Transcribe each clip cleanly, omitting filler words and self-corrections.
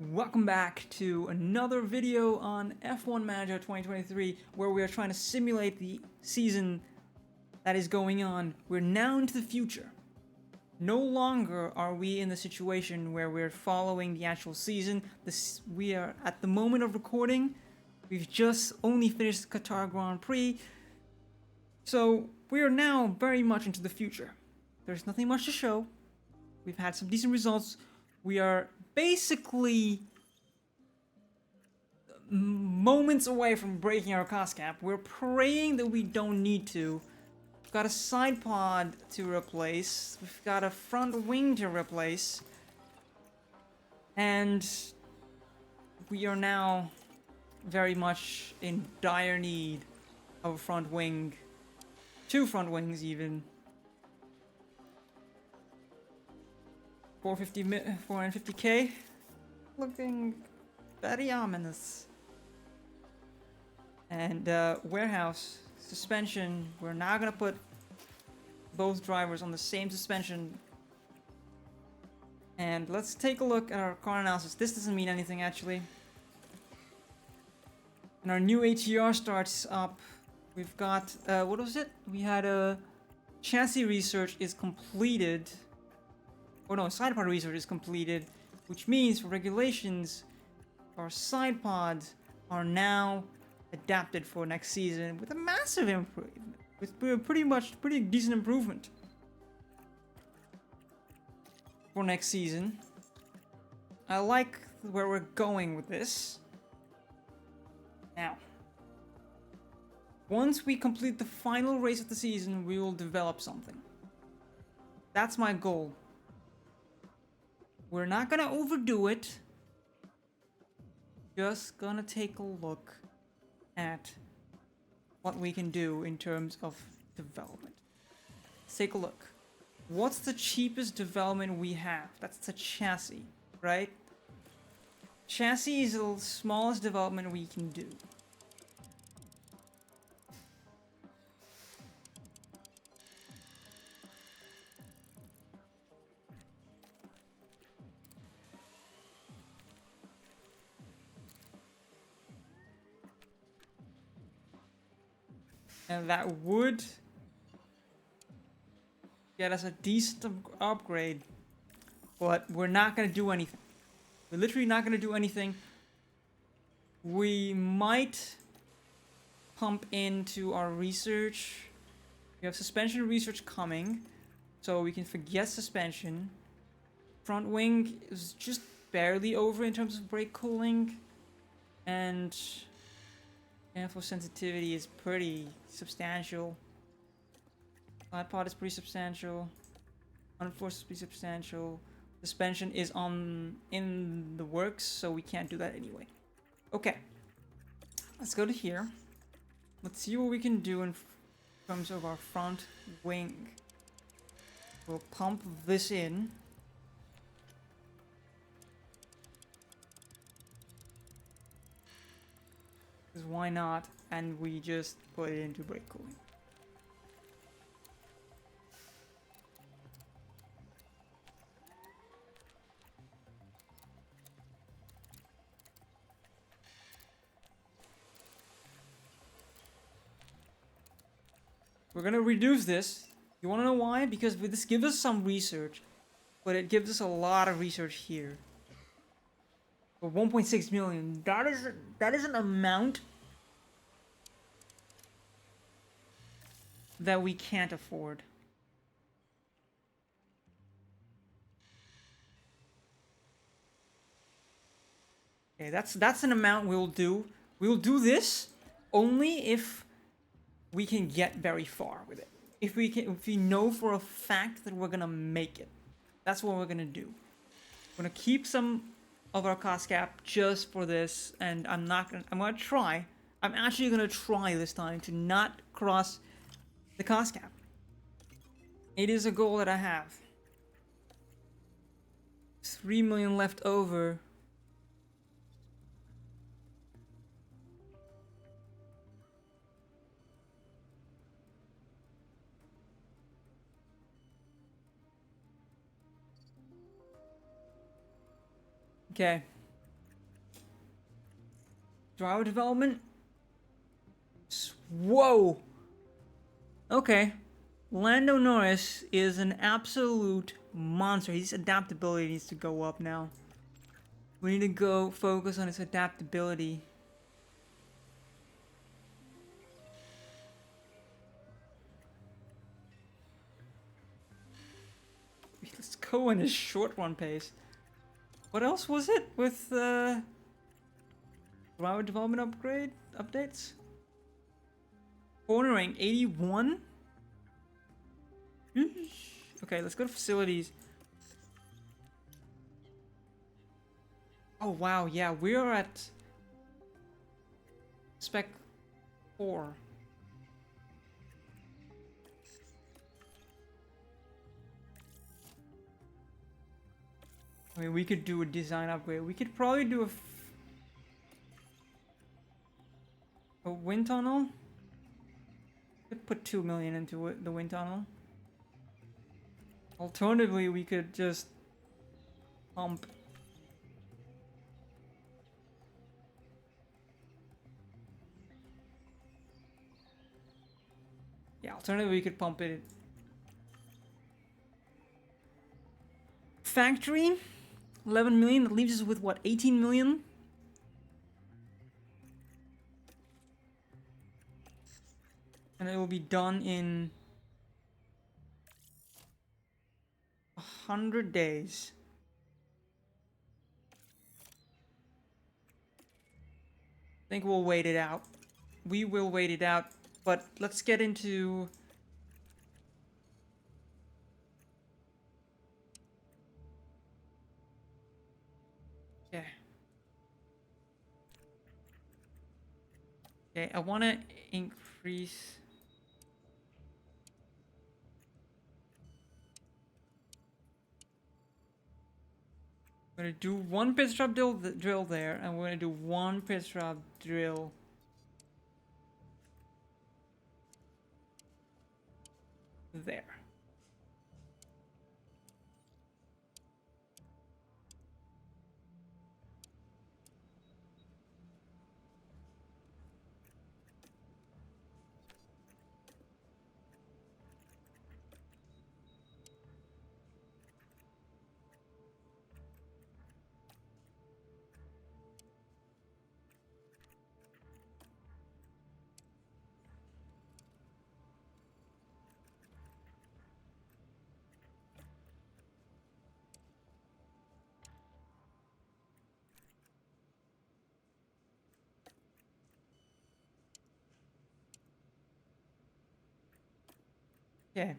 Welcome back to another video on F1 Manager 2023, where we are trying to simulate the season that is going on. We're now into the future. No longer are we in the situation where we're following the actual season. We are, at the moment of recording, we've just only finished the Qatar Grand Prix. So we are now very much into the future. There's nothing much to show. We've had some decent results. We are basically moments away from breaking our cost cap. We're praying that we don't need to. We've got a side pod to replace. We've got a front wing to replace. And we are now very much in dire need of a front wing. 2 front wings even. 450k, looking very ominous. And warehouse suspension, we're now gonna put both drivers on the same suspension. And let's take a look at our car analysis. This doesn't mean anything actually. And our new ATR starts up. We've got what was it? We had a chassis research is completed. Oh no, side pod research is completed, which means for regulations, our side pods are now adapted for next season with a massive improvement, with pretty decent improvement for next season. I like where we're going with this. Now, once we complete the final race of the season, we will develop something. That's my goal. We're not gonna overdo it. Just gonna take a look at what we can do in terms of development. Let's take a look. What's the cheapest development we have? That's the chassis, right? Chassis is the smallest development we can do. And that would get us a decent upgrade, but we're not going to do anything. We're literally not going to do anything. We might pump into our research. We have suspension research coming, so we can forget suspension. Front wing is just barely over in terms of brake cooling, and airflow sensitivity is pretty substantial. Side pod is pretty substantial. Unforced is pretty substantial. Suspension is in the works, so we can't do that anyway. Okay, let's go to here. Let's see what we can do in terms of our front wing. We'll pump this in. Because why not? And we just put it into brake cooling. We're gonna reduce this. You wanna know why? Because this gives us some research, but it gives us a lot of research here. For 1.6 million, that is an amount that we can't afford. Okay, that's an amount we'll do. We'll do this only if we can get very far with it. If we know for a fact that we're gonna make it. That's what we're gonna do. We're gonna keep some of our cost cap just for this, and I'm gonna try. I'm actually gonna try this time to not cross the cost cap. It is a goal that I have. 3 million left over. Okay. Driver development. Whoa. Okay. Lando Norris is an absolute monster. His adaptability needs to go up now. We need to go focus on his adaptability. Let's go in his short run pace. What else was it with driver development updates? Cornering 81? Okay, let's go to facilities. Oh wow, yeah, we're at spec 4. I mean, we could do a design upgrade. We could probably do a wind tunnel. Could put 2 million into it, the wind tunnel. Alternatively, we could just pump. Yeah, alternatively, we could pump it. Factory, 11 million. That leaves us with what, 18 million? And it will be done in 100 days. I think we'll wait it out. We will wait it out, but let's get into... Yeah. Okay, I want to increase... I'm gonna do one pit stop drill there, and we're gonna do one pit stop drill there. Okay.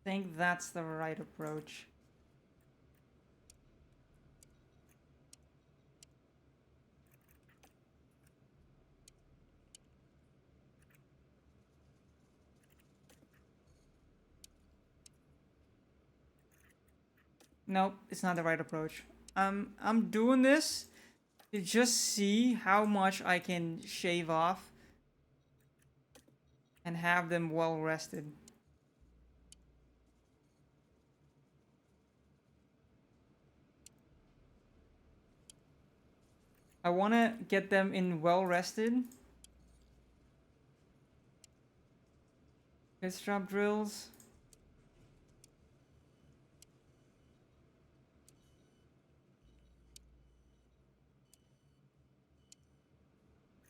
I think that's the right approach. Nope, it's not the right approach. I'm doing this to just see how much I can shave off and have them well rested. I want to get them in well rested. Pit stop drills.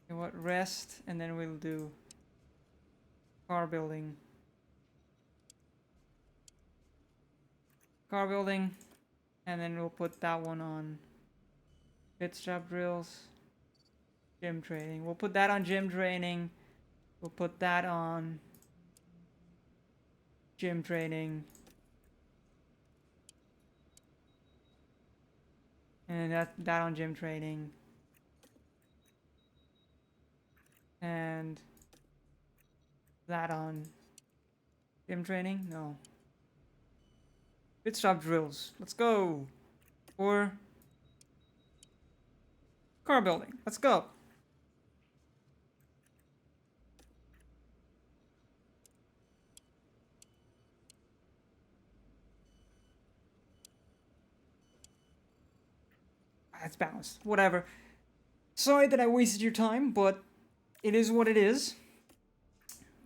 You know what? Rest, and then we'll do car building. Car building, and then we'll put that one on pit stop drills. Gym training. We'll put that on gym training. We'll put that on gym training. And that on gym training. And that on gym training? No. Pit stop drills. Let's go. Or car building. Let's go. balanced. Whatever. Sorry that I wasted your time, but it is what it is.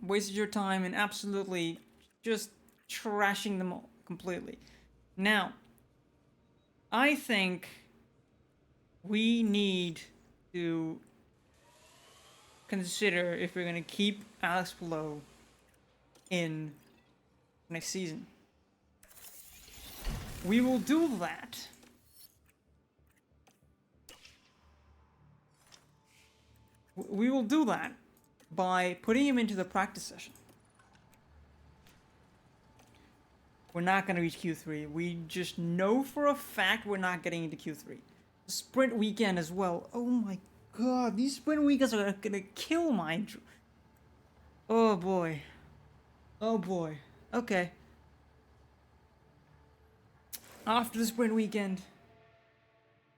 Wasted your time and absolutely just trashing them all completely. Now, I think we need to consider if we're going to keep Alex Palou in next season. We will do that by putting him into the practice session. We're not going to reach Q3. We just know for a fact we're not getting into Q3. The sprint weekend as well. Oh my god, these sprint weekends are going to kill my... Oh boy. Oh boy. Okay. After the sprint weekend.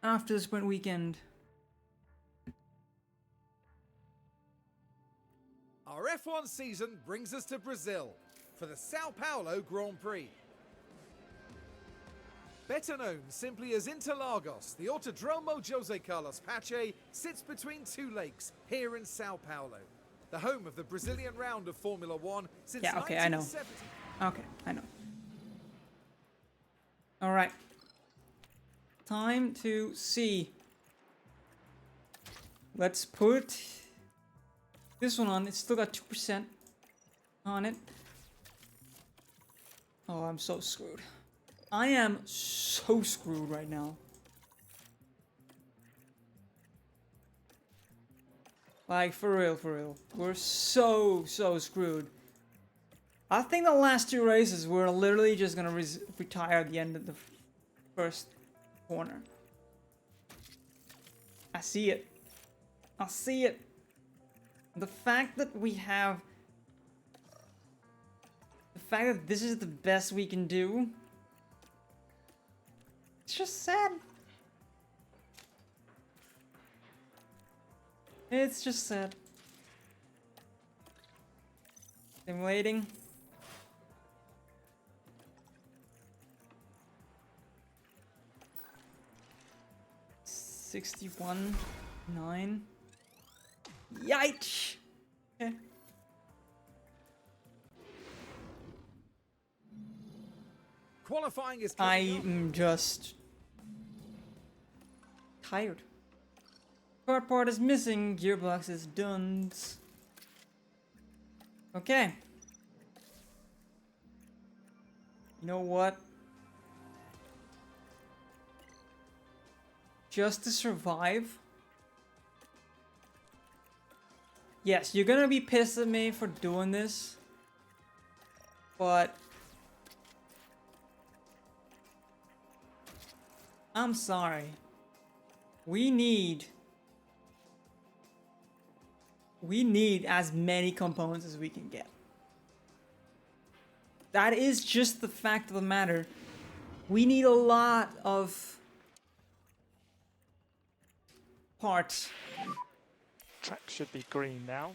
After the sprint weekend. Our F1 season brings us to Brazil for the Sao Paulo Grand Prix. Better known simply as Interlagos, the Autodromo José Carlos Pache sits between two lakes here in Sao Paulo, the home of the Brazilian round of Formula One since 1970. Okay, I know. Alright. Time to see. Let's put this one on. It's still got 2% on it. Oh, I'm so screwed. I am so screwed right now. Like, for real. We're so screwed. I think the last two races we're literally just gonna retire at the end of the first corner. I see it. I see it. The fact that we have... The fact that this is the best we can do... It's just sad. It's just sad. Simulating. $61.9. Yikes! Okay. Qualifying is I'm just tired. Card part is missing. Gearbox is done. Okay. You know what? Just to survive. Yes, you're gonna be pissed at me for doing this. But I'm sorry. We need as many components as we can get. That is just the fact of the matter. We need a lot of parts. Track should be green now.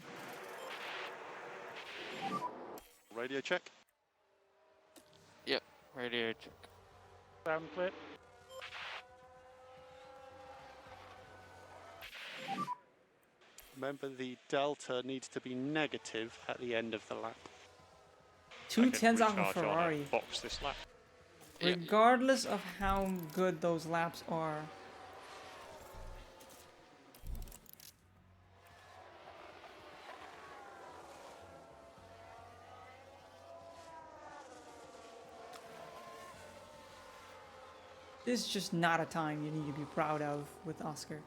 Radio check. Yep, radio check. Sound clear. Remember, the delta needs to be negative at the end of the lap. 210s off a Ferrari. Box this lap. Regardless of how good those laps are. This is just not a time you need to be proud of with Oscar.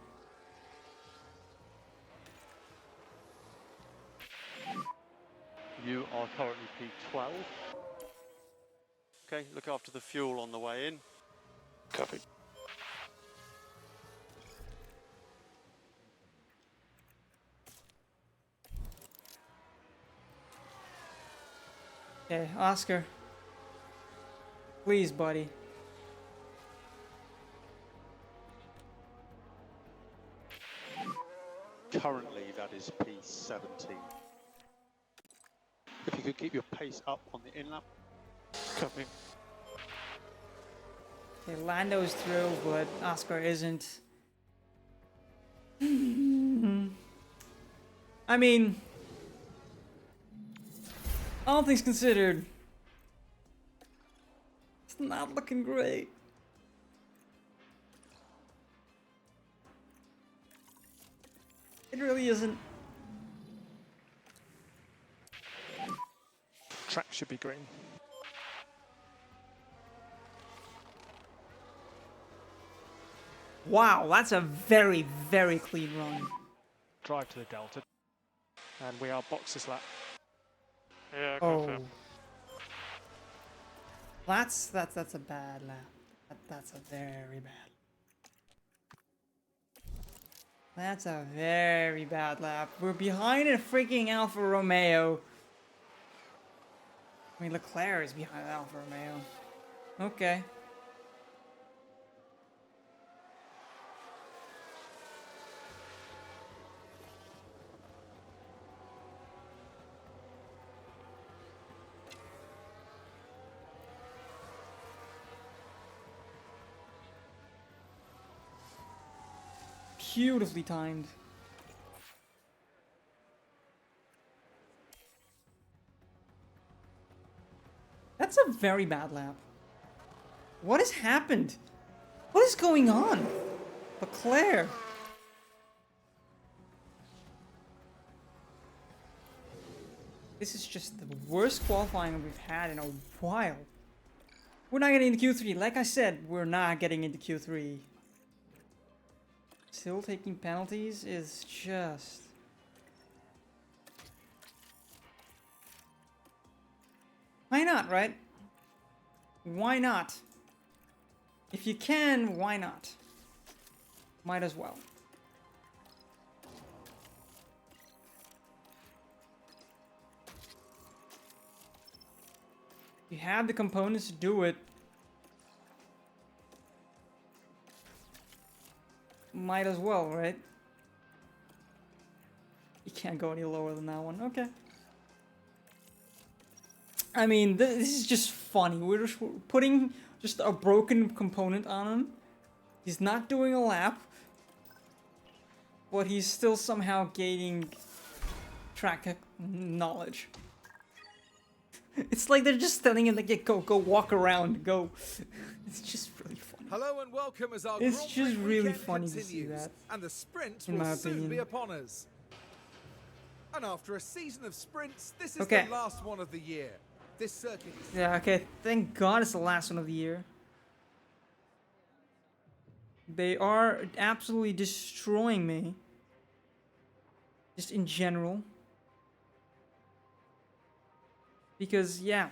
You are currently P12. Okay, look after the fuel on the way in. Copy. Okay, Oscar. Please, buddy. Currently, that is P17. If you could keep your pace up on the in-lap. Copy. Okay, Lando is through, but Oscar isn't. I mean, all things considered, it's not looking great. It really isn't. Track should be green. Wow, that's a very, very clean run. Drive to the delta. And we are boxes lap. Yeah, Oh. confirm. That's a bad lap. That's a very bad. That's a very bad lap. We're behind a freaking Alfa Romeo. I mean, Leclerc is behind Alfa Romeo. Okay. Beautifully timed. That's a very bad lap. What has happened? What is going on? Leclerc. This is just the worst qualifying we've had in a while. We're not getting into Q3. Like I said, we're not getting into Q3. Still taking penalties is just... Why not, right? Why not? If you can, why not? Might as well. You have the components to do it. Might as well, right? You can't go any lower than that one. Okay. I mean, this is just funny. We're just putting just a broken component on him. He's not doing a lap. But he's still somehow gaining track knowledge. It's like they're just telling him, like, yeah, go walk around, go. It's just really funny. Hello and welcome as our It's Grand just Prix really weekend funny to continues, see that, and the sprint in will my soon opinion. be upon us. And after a season of sprints, this is Okay. the last one of the year. This circuit is Yeah, okay, thank God it's the last one of the year. They are absolutely destroying me. Just in general. Because, yeah,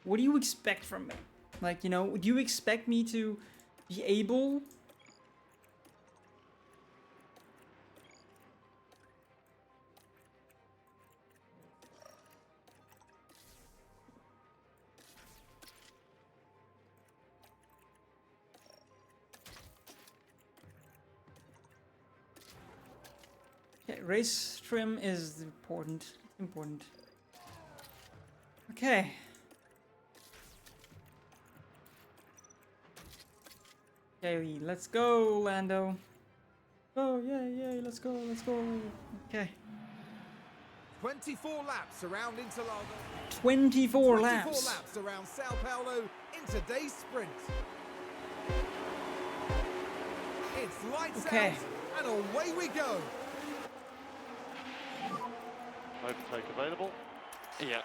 what do you expect from me? Like, you know, do you expect me to be able... Okay, race trim is important. Important. Okay. Okay, let's go, Lando. Oh, yay, let's go, let's go. Okay. 24 laps around Interlagos. 24 24 laps. laps around Sao Paulo in today's sprint. It's lights Okay. out and away we go. Overtake available. Yeah.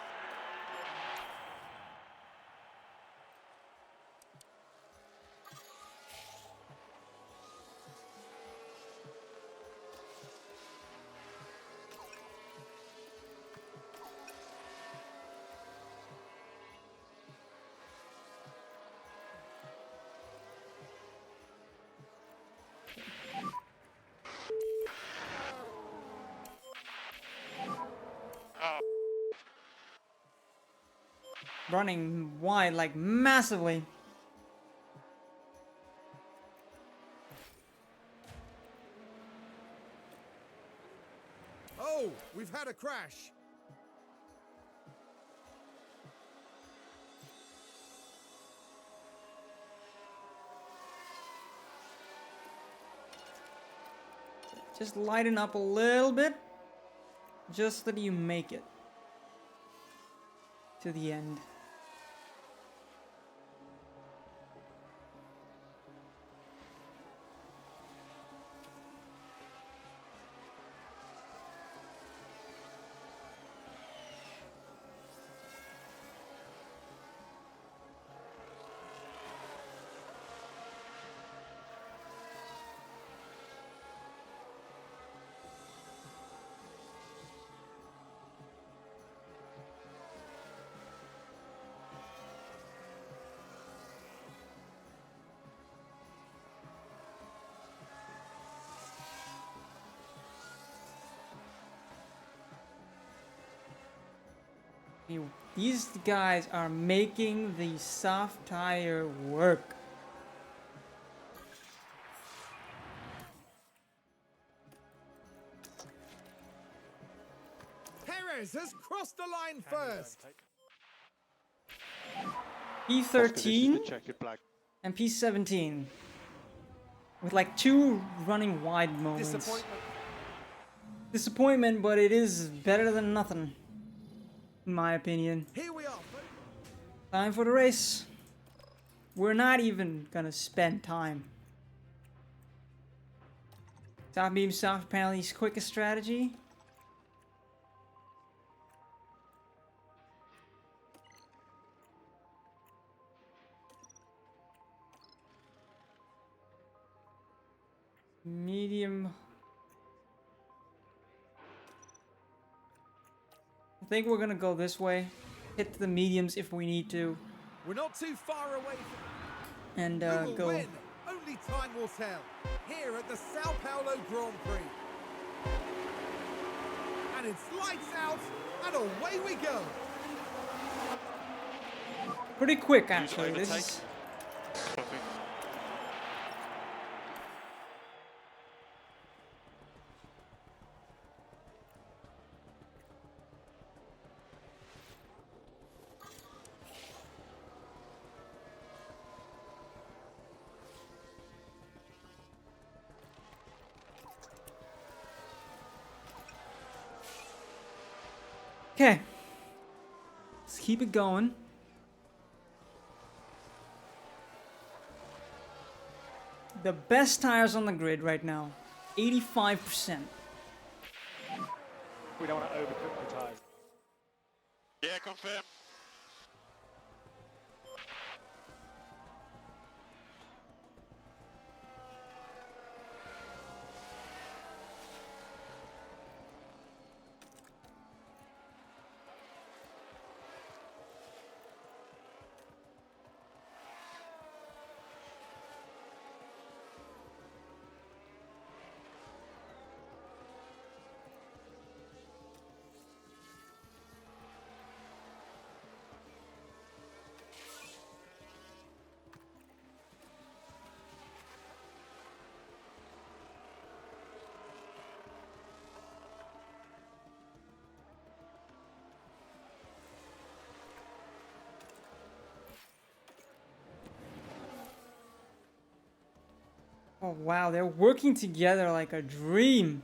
Running wide, like, massively. Oh, we've had a crash. Just lighten up a little bit. Just so that you make it to the end. These guys are making the soft tire work. Perez has crossed the line first. P13 checkered flag. and P17. With like 2 running wide moments. Disappointment, but it is better than nothing. In my opinion. Here we are. Time for the race. We're not even gonna spend time. Top beam soft penalties quickest strategy. Medium. I think we're gonna go this way. Hit the mediums if we need to. We're not too far away from And who will go. win. Only time will tell. Here at the Sao Paulo Grand Prix. And it's lights out, and away we go. Pretty quick actually. This is okay. Let's keep it going. The best tires on the grid right now. 85%. We don't want to overcook the tires. Yeah, confirm. Oh wow, they're working together like a dream.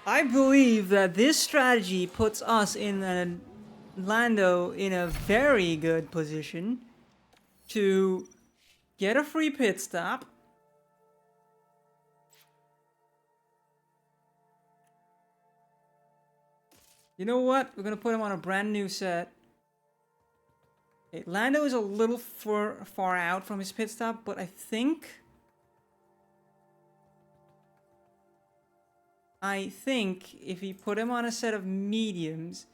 I believe that this strategy puts us in a Lando in a very good position to get a free pit stop. You know what? We're gonna put him on a brand new set. Okay, Lando is a little far out from his pit stop, but I think if you put him on a set of mediums,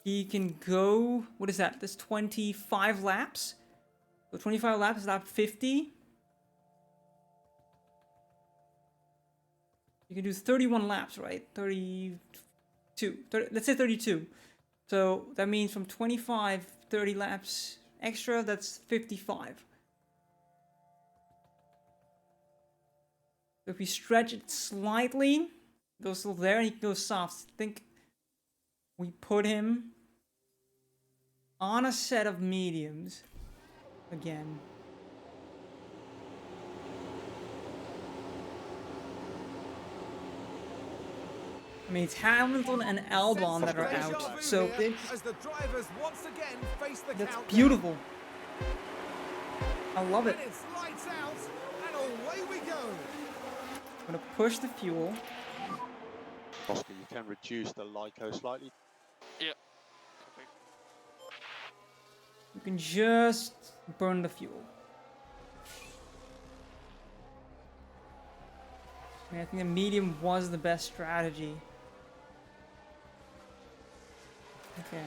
he can go, what is that? That's 25 laps? So 25 laps is lap 50. You can do 31 laps, right? 32. Let's say 32. So that means from 25, 30 laps extra, that's 55. So if we stretch it slightly, goes still there and he goes soft. I think we put him on a set of mediums again. I mean, it's Hamilton and Albon that are out, so as the drivers once again face the that's countdown. beautiful. I love it. And it's lights out, and away we go. I'm gonna push the fuel. Oscar, you can reduce the LICO slightly. Yeah. Okay. You can just burn the fuel. I mean, I think the medium was the best strategy. Okay.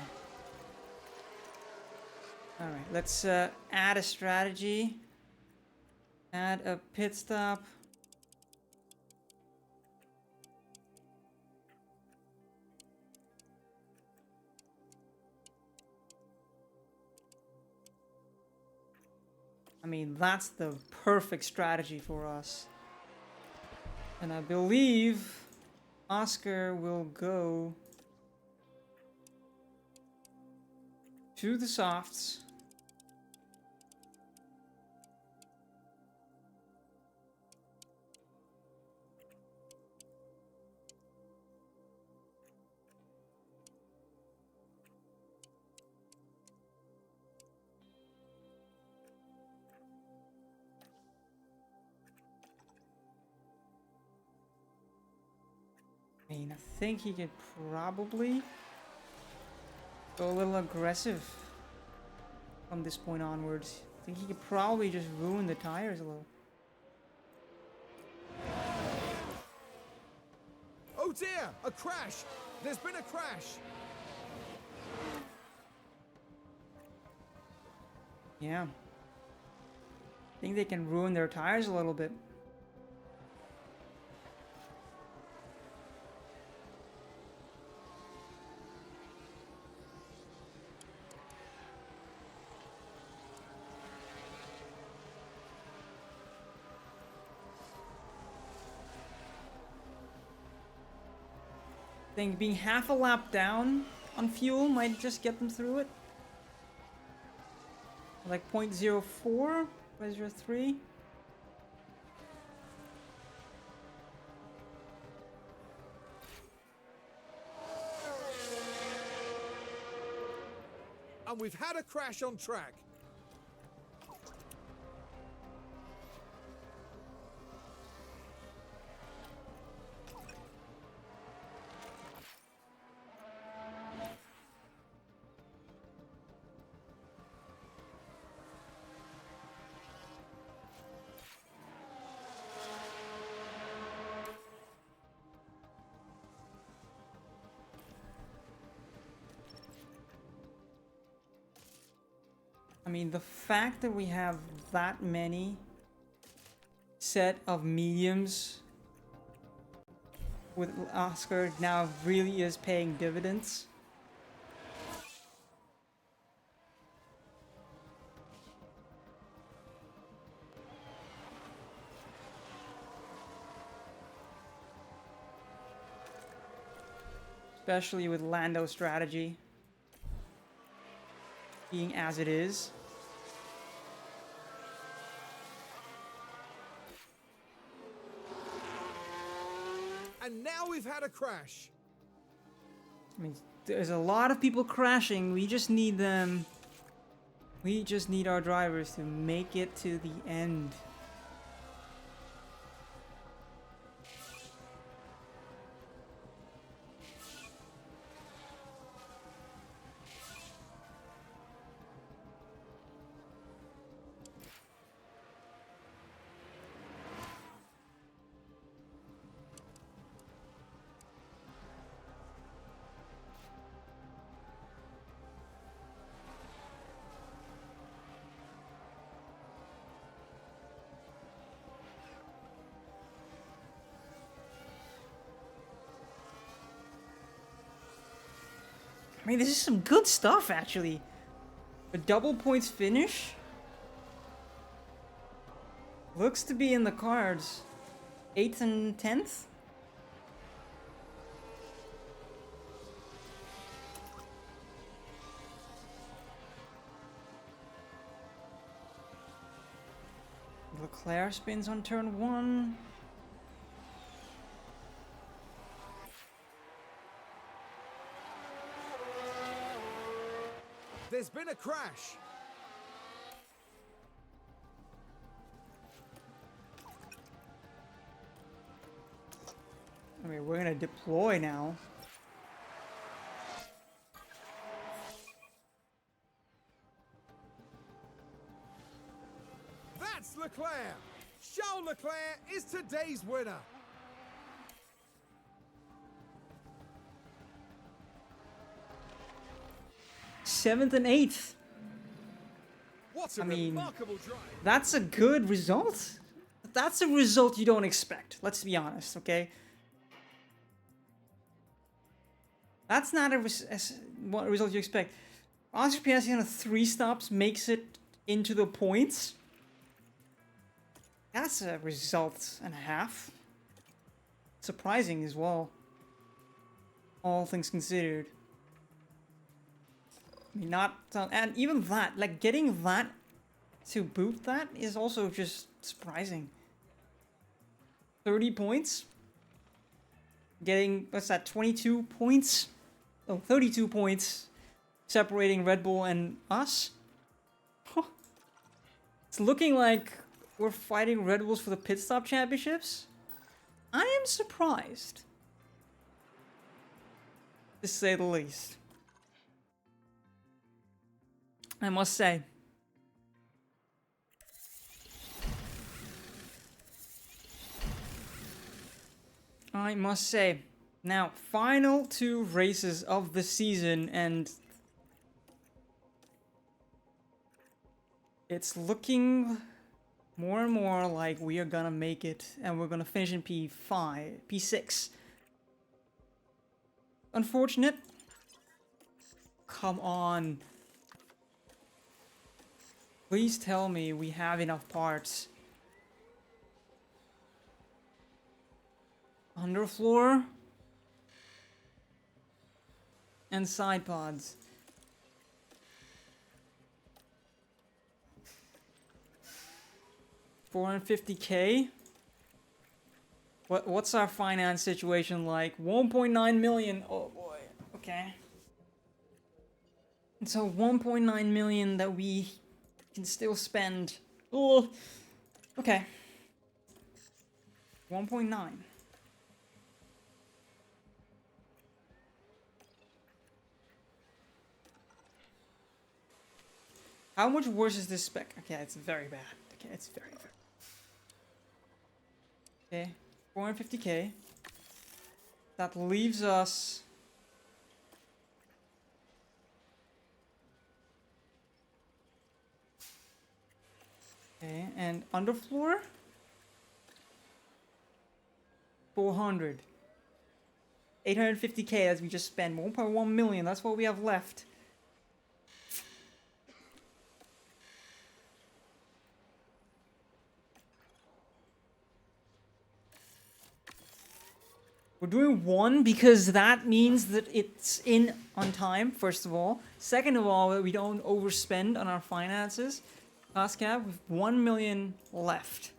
Alright, let's add a strategy. Add a pit stop. I mean, that's the perfect strategy for us. And I believe Oscar will go to the softs. I mean, I think he could probably go a little aggressive from this point onwards. I think he could probably just ruin the tires a little. Oh dear, a crash. There's been a crash. Yeah. I think they can ruin their tires a little bit. I think being half a lap down on fuel might just get them through it. Like 0.04, 0.03. And we've had a crash on track. I mean, the fact that we have that many set of mediums with Oscar now really is paying dividends. Especially with Lando's strategy being as it is. And now we've had a crash. I mean, there's a lot of people crashing. We just need them. We just need our drivers to make it to the end. I mean, this is some good stuff, actually. A double points finish looks to be in the cards. 8th and 10th? Leclerc spins on turn 1. There's been a crash. I mean, we're gonna deploy now. That's Leclerc. Charles Leclerc is today's winner. Seventh and 8th. What a I mean, remarkable drive. That's a good result. That's a result you don't expect. Let's be honest, okay? That's not what result you expect. Oscar Piastri on a 3 stops makes it into the points. That's a result and a half. Surprising as well. All things considered. I mean, and even that, like getting that to boot that is also just surprising. 30 points. Getting, what's that, 22 points? Oh, 32 points separating Red Bull and us. It's looking like we're fighting Red Bulls for the pit stop championships. I am surprised, to say the least. I must say. Now, final 2 races of the season, and it's looking more and more like we are gonna make it, and we're gonna finish in P6. Unfortunate. Come on. Please tell me we have enough parts. Underfloor and side pods. $450K. What's our finance situation like? 1.9 million. Oh boy. Okay. And so 1.9 million that we can still spend. Oh. Okay. 1.9. How much worse is this spec? Okay, it's very bad. Okay, it's very bad. Okay, 450K. That leaves us... Okay, and underfloor? 400. 850K as we just spent. 1.1 million, that's what we have left. We're doing 1 because that means that it's in on time, first of all. Second of all, that we don't overspend on our finances. Cost cap with 1 million left.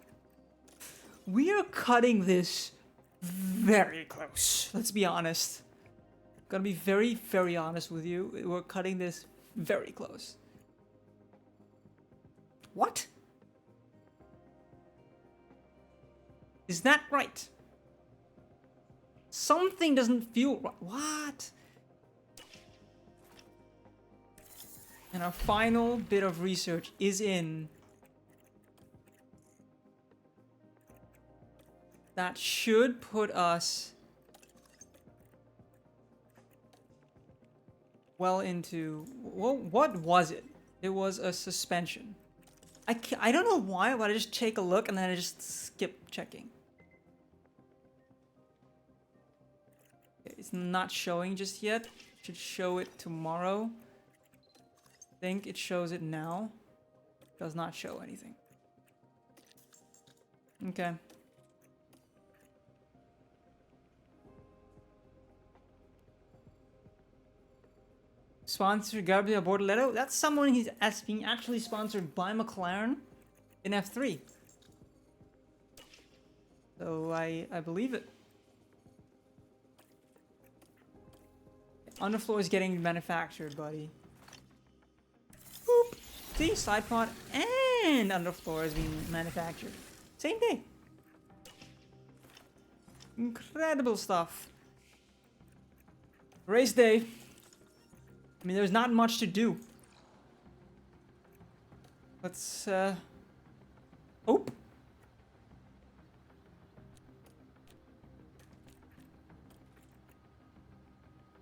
We are cutting this very close. Let's be honest. Gotta be very, very honest with you. We're cutting this very close. What? Is that right? Something doesn't feel right. What? And our final bit of research is in. That should put us well into... Well, what was it? It was a suspension. I don't know why, but I just take a look and then I just skip checking. It's not showing just yet. should show it tomorrow. I think it shows it now. Does not show anything. Okay. Sponsor Gabriel Bortoletto. That's someone that's being actually sponsored by McLaren in F3. So I believe it. Underfloor is getting manufactured, buddy. Boop. See, side pod and underfloor is being manufactured. Same day. Incredible stuff. Race day. I mean, there's not much to do. Let's, hope.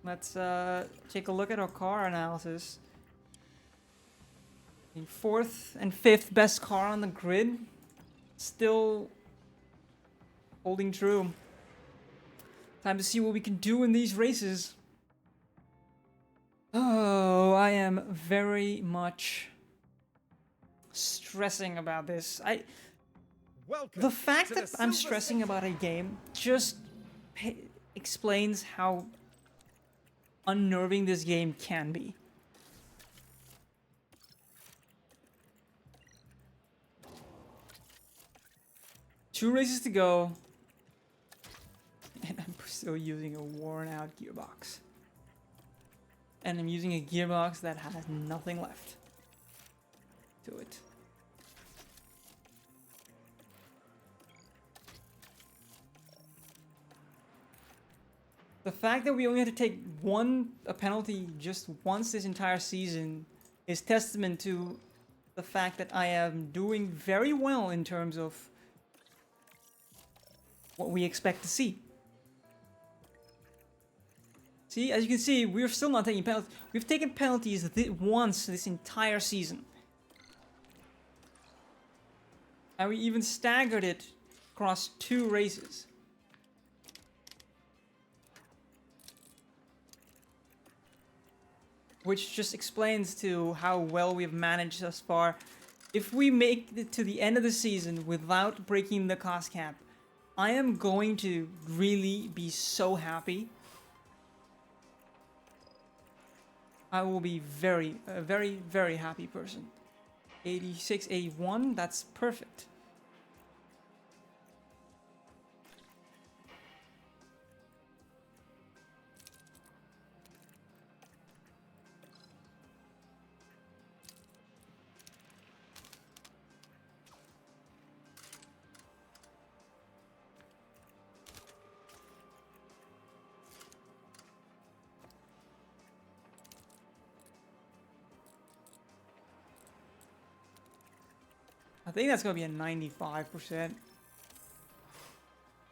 Let's, take a look at our car analysis. The 4th and 5th best car on the grid. Still holding true. Time to see what we can do in these races. Oh, I am very much stressing about this. The fact that I'm stressing about a game just explains how unnerving this game can be. Two races to go, and I'm still using a worn out gearbox. And I'm using a gearbox that has nothing left to it. The fact that we only had to take a penalty just once this entire season is testament to the fact that I am doing very well in terms of what we expect to see. See, as you can see, we're still not taking penalties. We've taken penalties once this entire season. And we even staggered it across 2 races. Which just explains to how well we've managed thus far. If we make it to the end of the season without breaking the cost cap, I am going to really be so happy. I will be a very, very happy person. 86, 81, that's perfect. I think that's gonna be a 95%.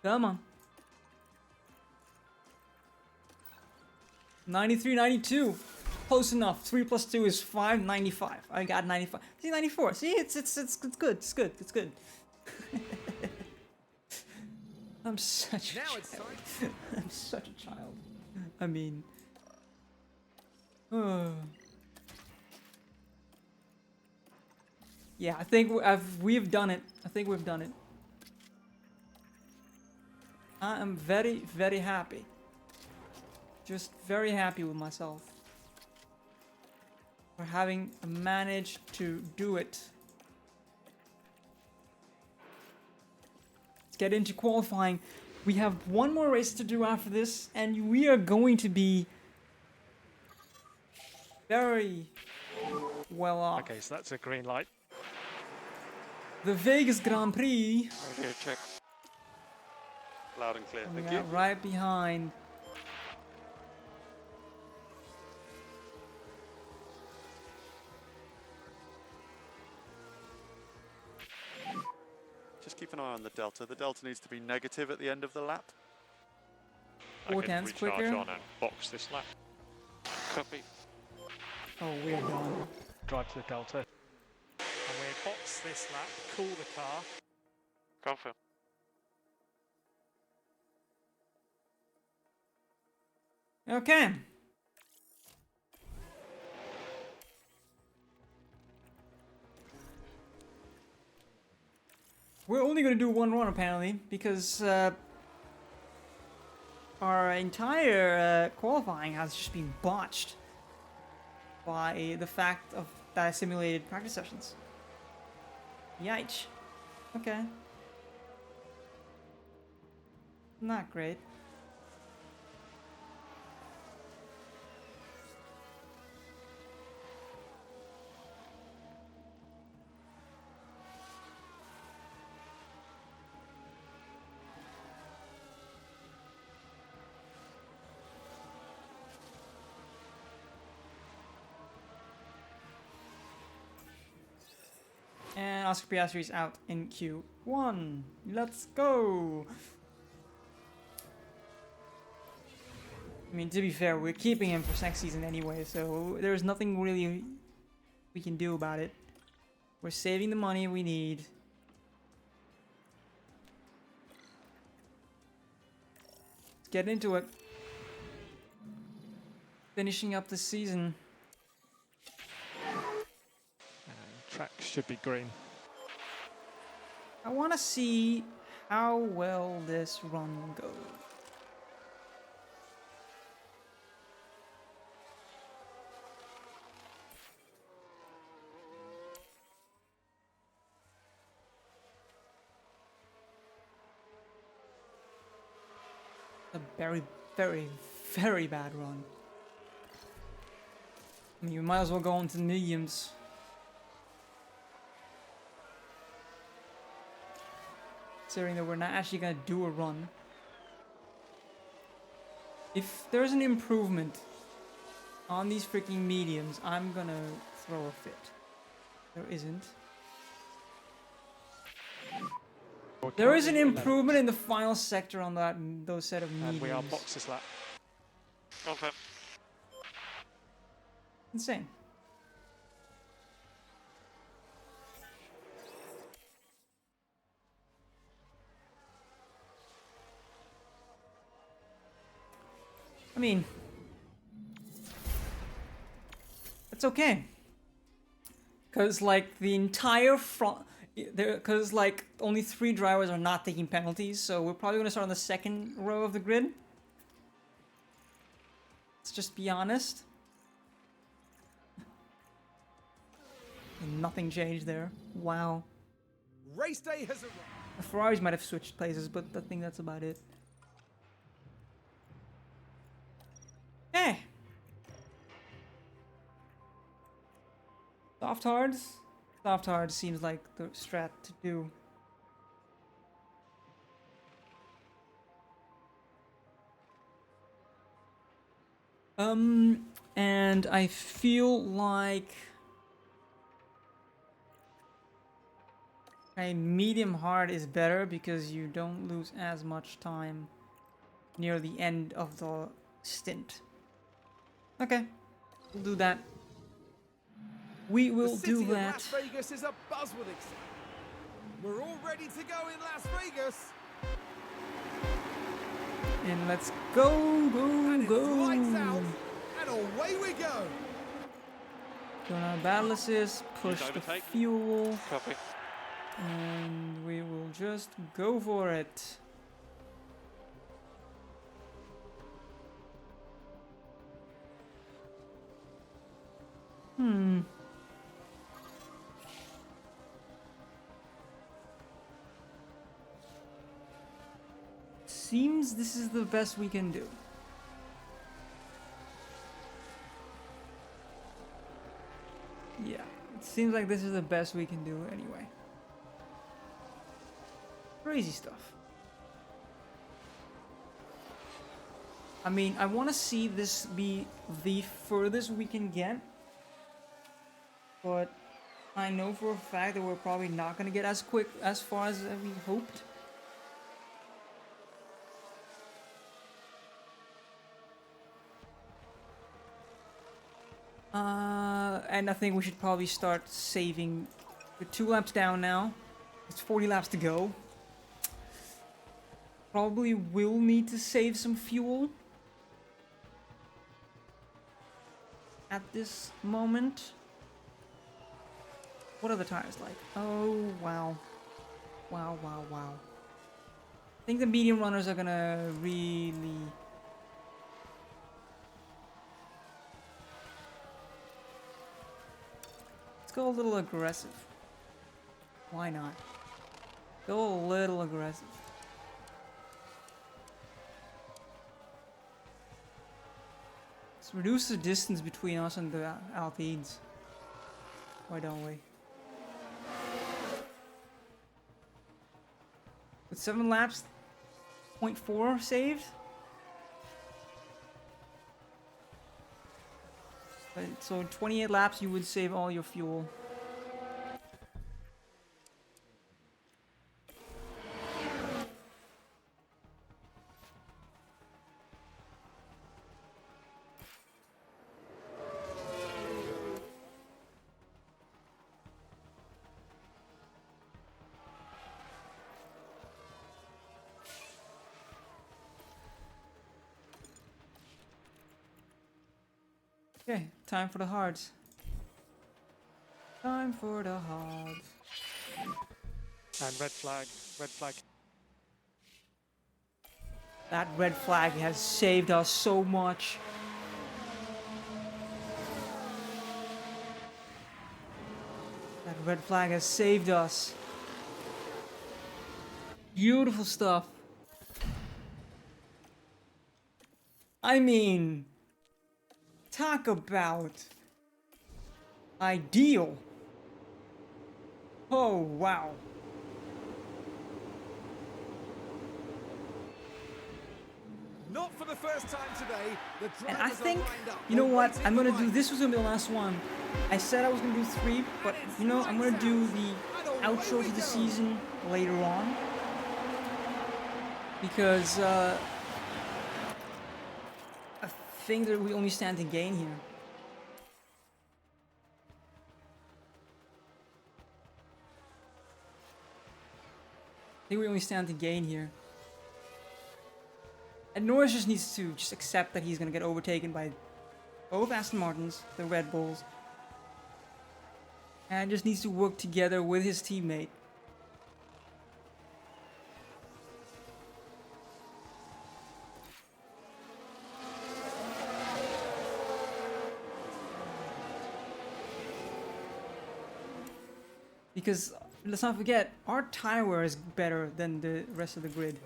Come on. 93, 92. Close enough. 3 plus 2 is 5, 95. I got 95. See, 94. See, it's good. It's good. It's good. I'm such a child. I'm such a child. I mean... Yeah, I think we've done it. I think we've done it. I am very, very happy. Just very happy with myself for having managed to do it. Let's get into qualifying. We have one more race to do after this, and we are going to be very well off. Okay, so that's a green light. The Vegas Grand Prix. Okay, check. Loud and clear, We thank you. got right behind. Just keep an eye on the delta. The delta needs to be negative at the end of the lap. 4 I can tenths recharge quicker. on and box this lap. Copy. Oh, we're done. Drive to the delta. And we box this lap, cool the car. Confirm. Okay. We're only going to do one run apparently, because our entire qualifying has just been botched by the fact of that I simulated practice sessions. Yikes. Okay. Not great. And Oscar Piastri is out in Q1. Let's go! I mean, to be fair, we're keeping him for next season anyway, so there's nothing really we can do about it. We're saving the money we need. Let's get into it. Finishing up the season. Track should be green. I want to see how well this run goes. A very, very, very bad run. I mean, you might as well go into the mediums. Considering that we're not actually gonna do a run. If there's an improvement on these freaking mediums, I'm gonna throw a fit. There isn't. There is an improvement in the final sector on those set of mediums. And we are boxes lap. Confirm. Insane. I mean, it's okay. Cause like the entire front, cause like only 3 drivers are not taking penalties, so we're probably gonna start on the second row of the grid. Let's just be honest. And nothing changed there. Wow. Race day has arrived. The Ferraris might have switched places, but I think that's about it. Eh. Soft hards? Soft hard seems like the strat to do. And I feel like a medium hard is better because you don't lose as much time near the end of the stint. Okay, we'll do that. We will do that. Las Vegas is abuzz with excitement. We're all ready to go in Las Vegas. And let's go, And go, it's lights go. out, and away we go. Gonna battle assist, push the overtake. fuel, Copy. and we will just go for it. Seems this is the best we can do. Yeah, it seems like this is the best we can do anyway. Crazy stuff. I mean, I want to see this be the furthest we can get, but I know for a fact that we're probably not going to get as far as we hoped. And I think we should probably start saving. We're 2 laps down now. It's 40 laps to go. Probably will need to save some fuel at this moment. What are the tires like? Oh, wow. Wow, wow, wow. I think the medium runners are gonna really... Let's go a little aggressive. Why not? Go a little aggressive. Let's reduce the distance between us and the Alpines. Why don't we? With 7 laps, 0.4 saved. But, so in 28 laps you would save all your fuel. Okay, time for the hards. Time for the hards. And red flag, red flag. That red flag has saved us so much. That red flag has saved us. Beautiful stuff. I mean, talk about ideal. Oh, wow. Not for the first time today. The And drivers I think, are lined up. you know what, awaiting I'm the gonna do, line. this was gonna be the last one. I said I was gonna do 3, but you know, I'm gonna do the outro to the season later on. Because, I think that we only stand to gain here. I think we only stand to gain here. And Norris just needs to just accept that he's going to get overtaken by both Aston Martins, the Red Bulls. And just needs to work together with his teammate. Because, let's not forget, our tire wear is better than the rest of the grid.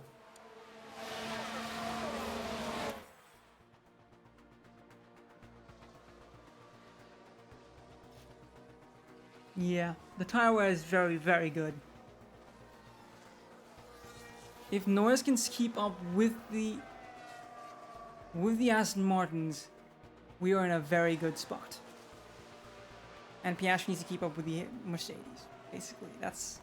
Yeah, the tire wear is very, very good. If Norris can keep up with the Aston Martins, we are in a very good spot. And Piastri needs to keep up with the Mercedes. Basically, that's...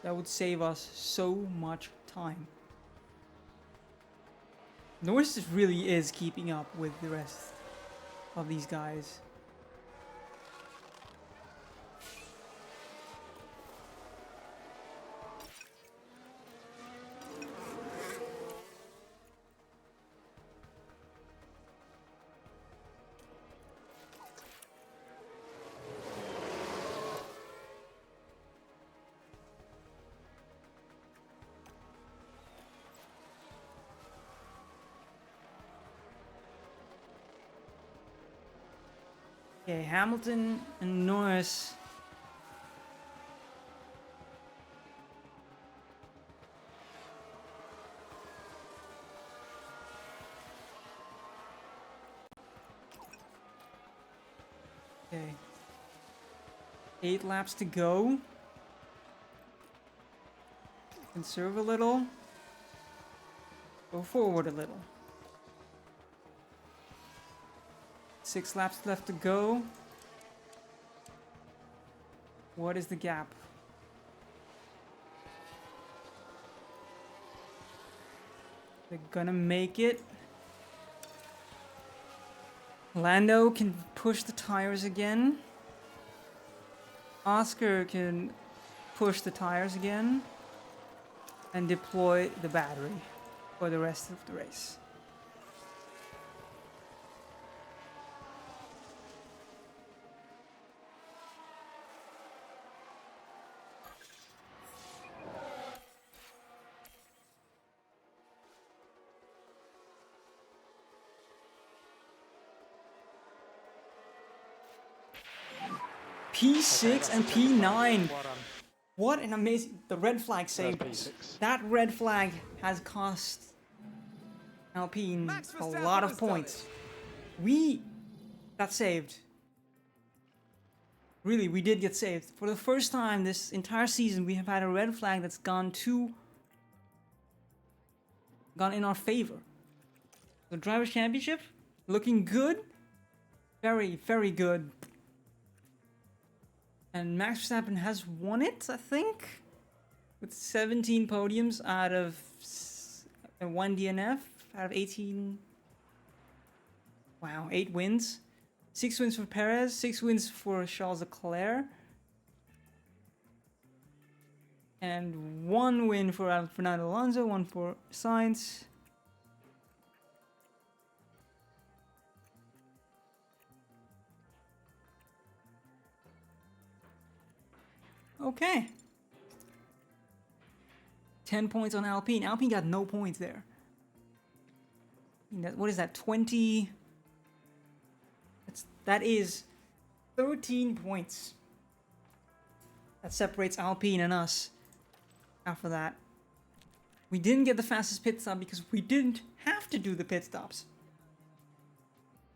That would save us so much time. Norris really is keeping up with the rest of these guys. Okay, Hamilton and Norris. Okay. 8 laps to go. Conserve a little. Go forward a little. 6 laps left to go. What is the gap? They're gonna make it. Lando can push the tires again. Oscar can push the tires again. And deploy the battery for the rest of the race. P6 and P9. Well done. What an amazing... The red flag saved That's us. P6. That red flag has cost Alpine Max a Verstappen lot of has done points. We got saved. Really, we did get saved. For the first time this entire season, we have had a red flag that's gone in our favor. The Drivers' Championship, looking good. Very, very good. And Max Verstappen has won it, I think, with 17 podiums out of 1 DNF out of 18. Wow, 8 wins. 6 wins for Perez, 6 wins for Charles Leclerc, and 1 win for Fernando Alonso, 1 for Sainz. Okay. 10 points on Alpine. Alpine got no points there. What is that? 20. That is 13 points. That separates Alpine and us. After that, we didn't get the fastest pit stop because we didn't have to do the pit stops.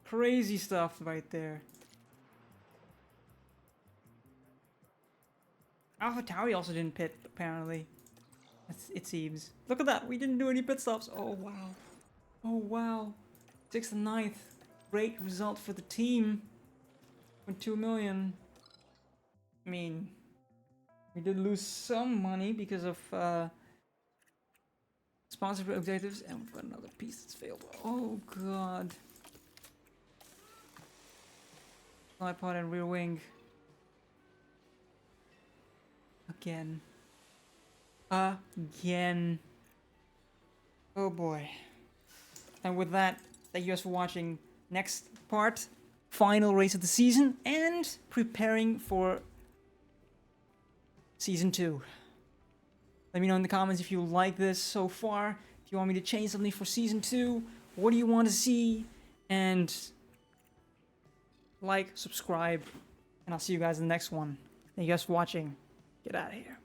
Crazy stuff right there. AlphaTauri also didn't pit, apparently. It seems. Look at that, we didn't do any pit stops. Oh wow. Oh wow. 6th and 9th. Great result for the team. With 2 million. I mean, we did lose some money because of sponsorship objectives, and we've got another piece that's failed. Oh god. Side pod and rear wing. Again. Again. Oh boy. And with that, thank you guys for watching. Next part, final race of the season, and preparing for Season 2. Let me know in the comments if you like this so far, if you want me to change something for Season 2, what do you want to see, and like, subscribe, and I'll see you guys in the next one. Thank you guys for watching. Get out of here.